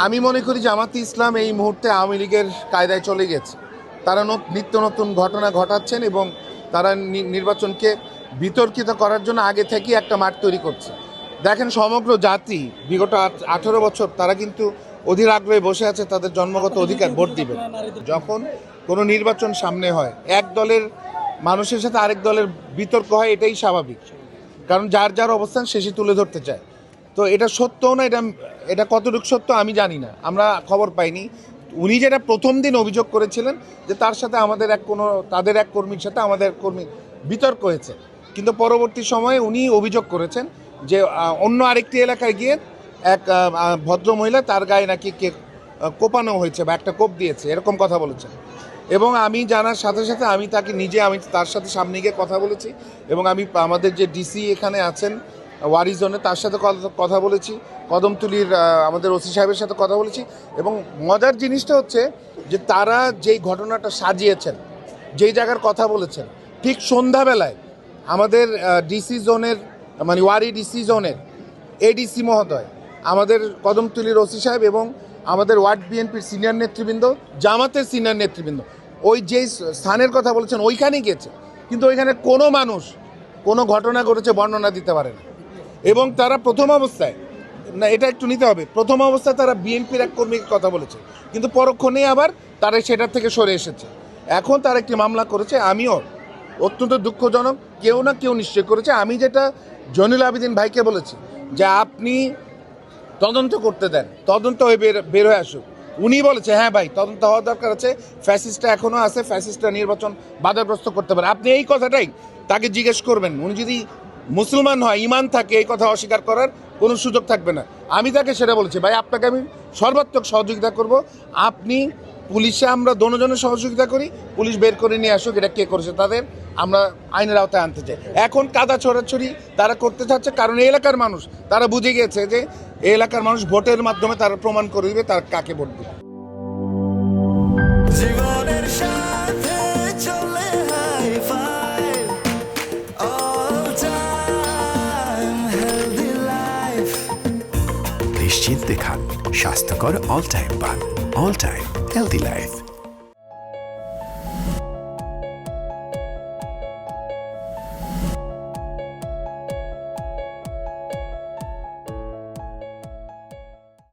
আমি মনে করি জামাতে ইসলাম এই মুহূর্তে আওয়ামী লীগের কায়দায় চলে গেছে। তারা নিত্য নতুন ঘটনা ঘটাচ্ছেন এবং তারা নির্বাচনকে বিতর্কিত করার জন্য আগে থেকেই একটা মাঠ তৈরি করছে। দেখেন, সমগ্র জাতি বিগত 18 বছর তারা কিন্তু অধীর আগ্রহে বসে আছে তাদের জন্মগত অধিকার ভোট দিবে। যখন কোনো নির্বাচন সামনে হয়, এক দলের মানুষের সাথে আরেক দলের বিতর্ক হয়, এটাই স্বাভাবিক, কারণ যার যার অবস্থান শেষে তুলে ধরতে চায়। তো এটা সত্যও না, এটা কতটুকু সত্য আমি জানি না, আমরা খবর পাইনি। উনি যেটা প্রথম দিন অভিযোগ করেছিলেন যে তার সাথে তাদের এক কর্মীর সাথে আমাদের কর্মী বিতর্ক হয়েছে, কিন্তু পরবর্তী সময়ে উনি অভিযোগ করেছেন যে অন্য আরেকটি এলাকায় গিয়ে এক ভদ্র মহিলা তার গায়ে নাকি কোপানো হয়েছে বা একটা কোপ দিয়েছে, এরকম কথা বলেছেন। এবং আমি জানার সাথে সাথে আমি তার সাথে সামনে গিয়ে কথা বলেছি এবং আমি আমাদের যে ডিসি এখানে আছেন ওয়ারি জোনে তার সাথে কথা বলেছি, কদমতলীর আমাদের ওসি সাহেবের সাথে কথা বলেছি। এবং মজার জিনিসটা হচ্ছে যে তারা যেই ঘটনাটা সাজিয়েছেন, যেই জায়গার কথা বলেছেন, ঠিক সন্ধ্যাবেলায় আমাদের ডিসি জোনের মানে ওয়ারি ডিসি জোনের এডিসি মহোদয়, আমাদের কদমতলীর ওসি সাহেব এবং আমাদের ওয়ার্ড বিএনপির সিনিয়র নেতৃবৃন্দ, জামাতের সিনিয়র নেতৃবৃন্দ ওই যেই স্থানের কথা বলেছেন ওইখানেই গিয়েছে, কিন্তু ওইখানে কোনো মানুষ কোনো ঘটনা ঘটেছে বর্ণনা দিতে পারে না। এবং তারা প্রথম অবস্থায়, না এটা একটু নিতে হবে, প্রথম অবস্থায় তারা বিএনপির এক কর্মীর কথা বলেছে, কিন্তু পরক্ষণে আবার তারা সেটার থেকে সরে এসেছে। এখন তারা একটি মামলা করেছে, আমিও অত্যন্ত দুঃখজনক, কেউ না কেউ নিশ্চয় করেছে। আমি যেটা জয়নুল আবেদিন ভাইকে বলেছি যে আপনি তদন্ত করতে দেন, তদন্ত হয়ে বের হয়ে আসুক। উনি বলেছে হ্যাঁ ভাই তদন্ত হওয়া দরকার আছে, ফ্যাসিস্টটা এখনও আছে, ফ্যাসিস্টটা নির্বাচন বাধাগ্রস্ত করতে পারে। আপনি এই কথাটাই তাকে জিজ্ঞেস করবেন, উনি যদি মুসলমান হয়, ইমান থাকে, এই কথা অস্বীকার করার কোনো সুযোগ থাকবে না। আমি তাকে সেটা বলেছি, ভাই আপনাকে আমি সর্বাত্মক সহযোগিতা করব, আপনি পুলিশে আমরা দোনোজনের সহযোগিতা করি, পুলিশ বের করে নিয়ে আসুক এটা কে করেছে, তাদের আমরা আইনের আওতায় আনতে চাই। এখন কাদা ছড়াছড়ি তারা করতে চাচ্ছে কারণ এই এলাকার মানুষ তারা বুঝে গিয়েছে যে এই এলাকার মানুষ ভোটের মাধ্যমে তারা প্রমাণ করে দিবে তার কাকে ভোট দিবে। জীবনের সাথে চলে hi-fi, all time healthy life। নিশ্চিন্তে খান স্বাস্থ্যকর অল টাইম পান, অল টাইম হেলদি লাইফ।